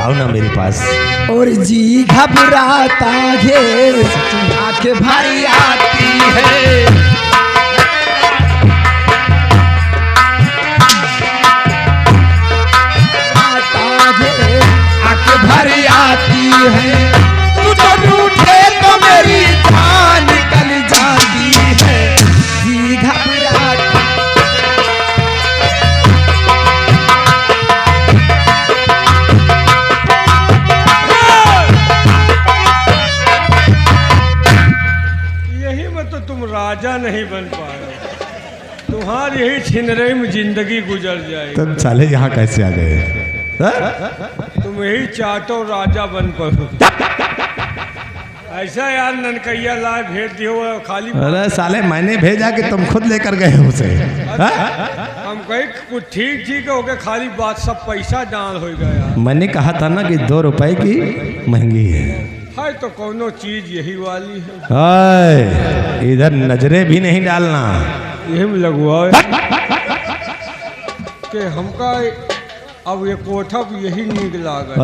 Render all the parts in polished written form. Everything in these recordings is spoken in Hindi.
आओ ना मेरे पास। और जी घबराता है, आंखें भारी आती है, आंखें भरी आती है, तू तो रूठे तो मेरी जान निकल जाती है। जी घबराती यही में तो तुम राजा नहीं बन पा रहे, तुम्हारी यही छिनरई में जिंदगी गुजर जाएगी। तुम साले यहाँ कैसे आ गए? तुम यही चाहते हो राजा बन पाओ। ऐसा यार ननकैया लाए भेज दियो खाली। अरे साले मैंने भेजा कि तुम खुद लेकर गए उसे? हम कहीं कुछ ठीक ठीक हो गए, खाली बात सब पैसा डाल हो गया। मैंने कहा था ना कि 2 रुपए की महंगी है। तो कोनो चीज यही वाली है। हाय, इधर नजरे भी नहीं डालना। यही में लगवा कि हमका अब ये कोठा यही निकला गया।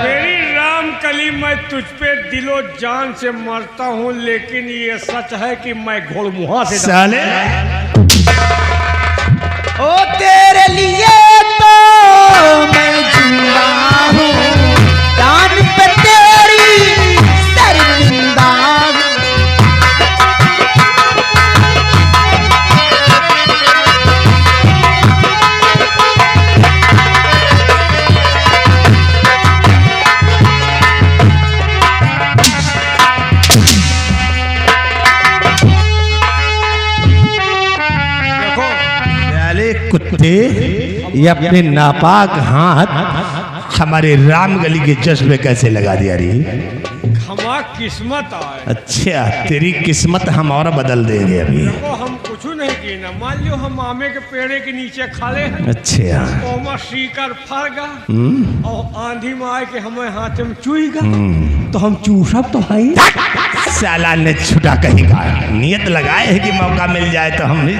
मेरी रामकली, मैं तुझ पे दिलो जान से मरता हूँ, लेकिन ये सच है कि मैं घोड़मुहा से साले ओ तेरे लिए तो मैं जिंदा हूँ, जान पे तेरी शर्मिंदा। कुत्ते, ये अपने नापाक हाथ हमारे रामगली के चश्मे में कैसे लगा दिया रे? हमारा किस्मत आए। अच्छा, तेरी किस्मत हम और बदल देंगे अभी। देखो हम कुछ नहीं किए ना, मान लो हम आमे के पेड़े के नीचे खड़े हैं। अच्छा, ओमा सीकर फरगा और आंधी में आए के हमें हाथ में चुईगा, तो हम चूसब तो भाई। साला ने छुटा कहीं का नियत लगाए है कि मौका मिल जाए तो हम भी।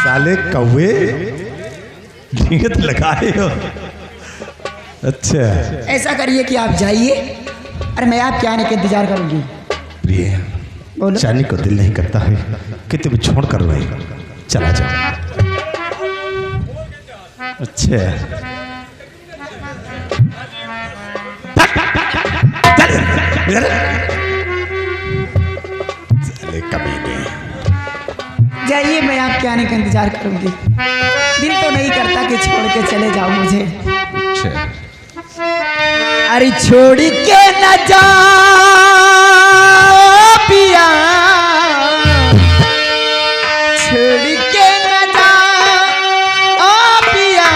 साले कौवे नियत लगाए हो। अच्छा, ऐसा करिए कि आप जाइए और मैं आपके आने का इंतजार करूंगी। प्रिय, जाने को दिल नहीं करता है कि तुम छोड़ कर रही, चला जाओ। अच्छा, चले कमीने, जाइए, मैं आपके आने का इंतजार करूंगी। दिल तो नहीं करता कि छोड़ के चले जाओ मुझे। अरे छोड़ के न जा पिया, छोड़ के न जा पिया,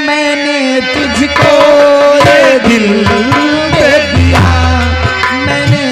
मैंने तुझको ये दिल दे दिया, मैंने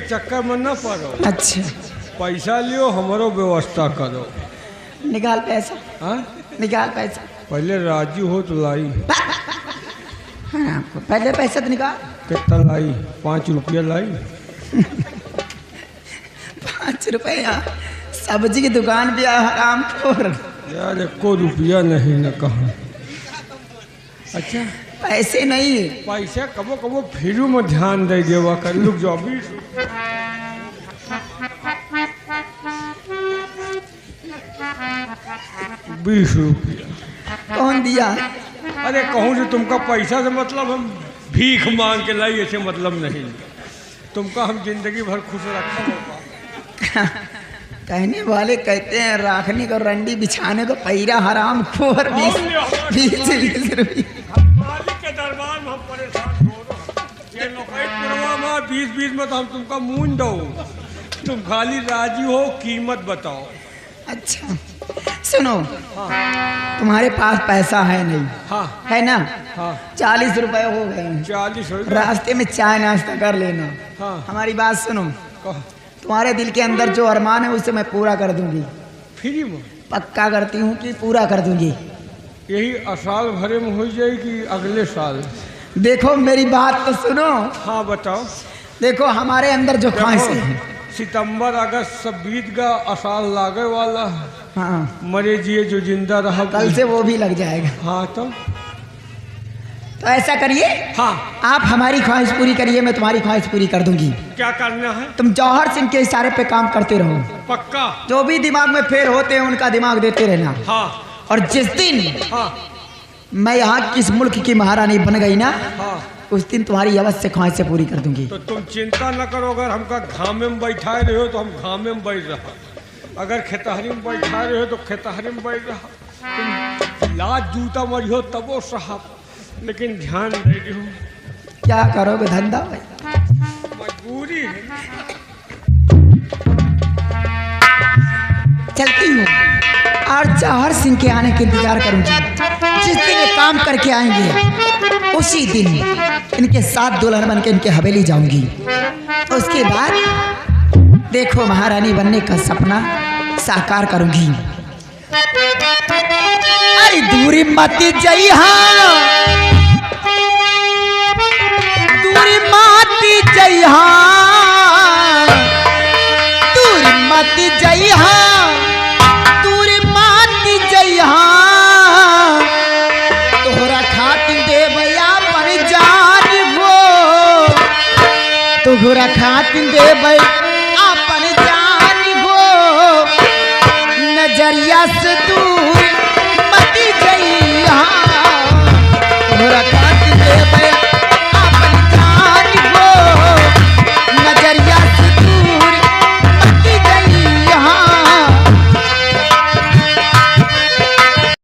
चक्कर में न पड़ो। अच्छा, पैसा लियो, हमारो व्यवस्था करो। निकाल पैसा, हाँ? निकाल पैसा। पहले राजी हो तो लाई। हाँ, पहले पैसा तो निकाल। कितना लाई? 5 रुपया लाई। 5 रुपया सब्जी की दुकान पे हराम खोर। यार 1 रुपया नहीं न कहा। अच्छा पैसे नहीं, पैसा कबो कबो फिरू में ध्यान दे देवा कर। लुक जाओ 20 रुपया। कौन दिया? अरे कहूँ जो तुमका पैसा से मतलब हम भीख मांग के लाई, ऐसे मतलब नहीं। तुमका हम जिंदगी भर खुश रखा होगा। कहने वाले कहते हैं राखने को रंडी बिछाने को पैरा हराम खोर। 20 रुपया मालिक के दरबार में हम परेशान हो रहे। ये लोकाई पुरवा में 20 में तो हम तुमका मूंद दो। तुम खाली राजी हो, कीमत बताओ। अच्छा सुनो, हाँ तुम्हारे पास पैसा है नहीं? हाँ है ना? हाँ 40 रुपए हो गए। 40 हो गए। रास्ते में चाय नाश्ता कर लेना। हाँ हमारी बात सुनो, कहो। तुम्हारे दिल के अंदर जो अरमान है उसे मैं पूरा कर दूंगी। फ्री में? पक्का करती हूँ कि पूरा कर दूंगी। यही असाल भरे में हो जाएगी अगले साल? देखो मेरी बात तो सुनो। हाँ बताओ। देखो हमारे अंदर जो ख्वाहिश है, सितंबर अगस्त सब बीत गया, असाल लागे वाला है। हाँ मरे जिए जो जिंदा रहा कल से वो भी लग जाएगा। हाँ तो ऐसा करिए, हाँ आप हमारी ख्वाहिश पूरी करिए, मैं तुम्हारी ख्वाहिश पूरी कर दूंगी। क्या करना है? तुम जौहर सिंह के इशारे पे काम करते रहो। पक्का? जो भी दिमाग में फेर होते हैं उनका दिमाग देते रहना। हाँ और जिस दिन हाँ मैं यहाँ किस मुल्क की महारानी बन गई ना, हाँ उस दिन तुम्हारी अवश्य ख्वाहिशें पूरी कर दूंगी। तो तुम चिंता न करो। अगर हमका घामे में बैठाए रहे हो तो हम घामे में बैठ रहा। अगर खेतहरी में बैठाए रहे हो तो खेतहरी में बैठ रहा। तुम लात जूता मरी हो तबो साहब, लेकिन ध्यान दे रही हो। क्या करोगे धंधा भाई? मजबूरी है। चलती हूँ और जौहर सिंह के आने का इंतजार करूंगी। जिस दिन ये काम करके आएंगे उसी दिन इनके साथ दुल्हन बन के इनके हवेली जाऊंगी। उसके बाद देखो महारानी बनने का सपना साकार करूंगी। अरे दूरी मत जइहा, दूरी मत जइहा,